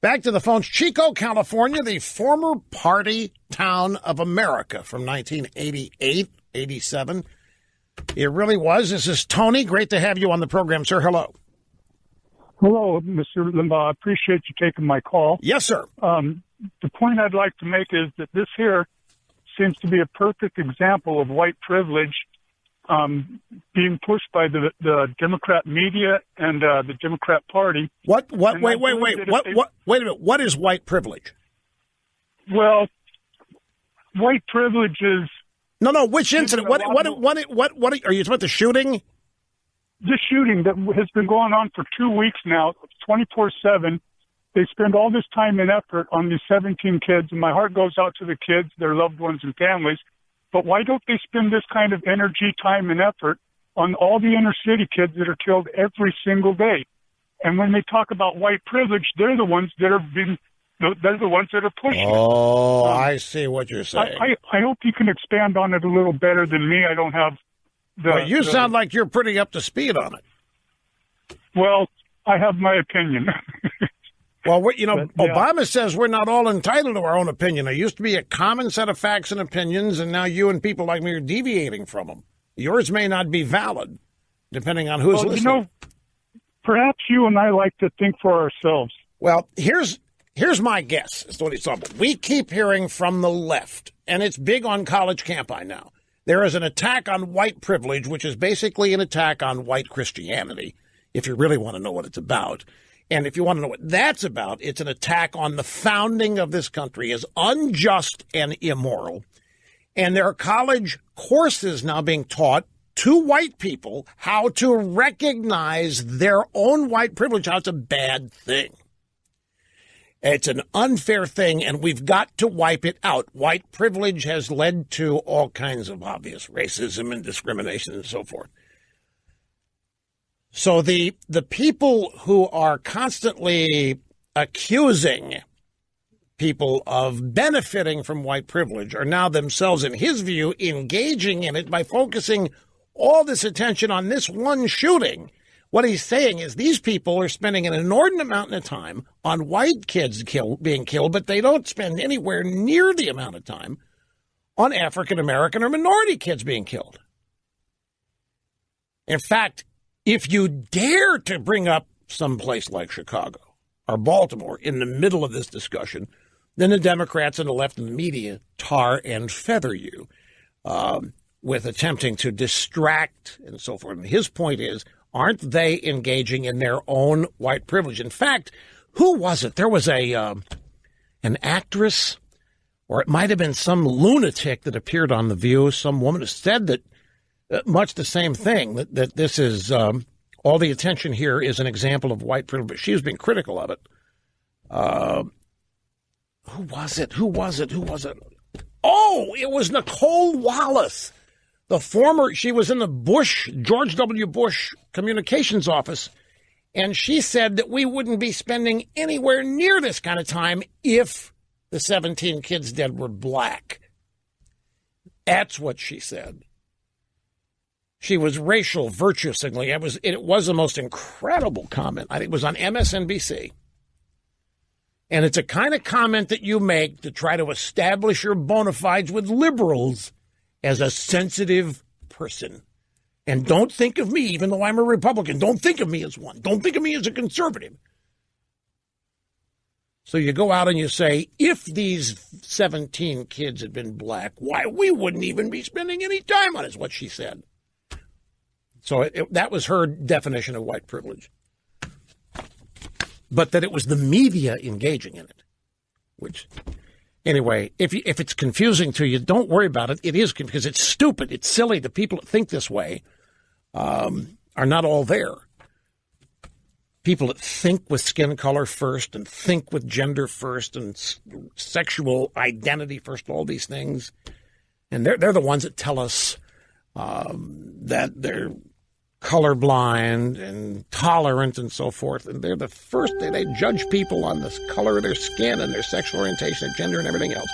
Back to the phones. Chico, California, the former party town of America from 1988, 87. It really was. This is Tony. Great to have you on the program, sir. Hello. Hello, Mr. Limbaugh. I appreciate you taking my call. Yes, sir. The point I'd like to make is that this here seems to be a perfect example of white privilege being pushed by the Democrat media and the Democrat Party. Wait a minute. What is white privilege? Well, white privilege is... No, which incident? What are you talking about, the shooting? The shooting that has been going on for 2 weeks now, 24/7. They spend all this time and effort on these 17 kids, and my heart goes out to the kids, their loved ones, and families. But why don't they spend this kind of energy, time, and effort on all the inner city kids that are killed every single day? And when they talk about white privilege, they're the ones that are pushing. Oh, I see what you're saying. I hope you can expand on it a little better than me. I don't have the... Well, you sound like you're pretty up to speed on it. Well, I have my opinion. Well, Obama says we're not all entitled to our own opinion. There used to be a common set of facts and opinions, and now you and people like me are deviating from them. Yours may not be valid, depending on who's listening. Perhaps you and I like to think for ourselves. Well, here's my guess as to what he's talking about. We keep hearing from the left, and it's big on college campi now. There is an attack on white privilege, which is basically an attack on white Christianity, if you really want to know what it's about. And if you want to know what that's about, it's an attack on the founding of this country as unjust and immoral. And there are college courses now being taught to white people how to recognize their own white privilege, how it's a bad thing. It's an unfair thing, and we've got to wipe it out. White privilege has led to all kinds of obvious racism and discrimination and so forth. So the people who are constantly accusing people of benefiting from white privilege are now themselves, in his view, engaging in it by focusing all this attention on this one shooting. What he's saying is these people are spending an inordinate amount of time on white kids being killed, but they don't spend anywhere near the amount of time on African-American or minority kids being killed. In fact, if you dare to bring up some place like Chicago or Baltimore in the middle of this discussion, then the Democrats and the left and the media tar and feather you with attempting to distract and so forth. And his point is, aren't they engaging in their own white privilege? In fact, who was it? There was an actress, or it might have been some lunatic that appeared on The View, some woman who said that much the same thing, that this is all the attention here is an example of white privilege. But she was being critical of it. Who was it? Oh, it was Nicole Wallace. She was in the George W. Bush communications office, and she said that we wouldn't be spending anywhere near this kind of time if the 17 kids dead were black. That's what she said. She was racial virtue signaling. It was the most incredible comment. I think it was on MSNBC. And it's a kind of comment that you make to try to establish your bona fides with liberals as a sensitive person. And don't think of me, even though I'm a Republican, don't think of me as one. Don't think of me as a conservative. So you go out and you say, if these 17 kids had been black, why, we wouldn't even be spending any time on it, is what she said. So that was her definition of white privilege. But that it was the media engaging in it, which... Anyway, if it's confusing to you, don't worry about it. It is, because it's stupid. It's silly. The people that think this way are not all there. People that think with skin color first and think with gender first and sexual identity first, all these things. And they're the ones that tell us that they're colorblind and tolerant and so forth. And they're the first, they judge people on the color of their skin and their sexual orientation and gender and everything else.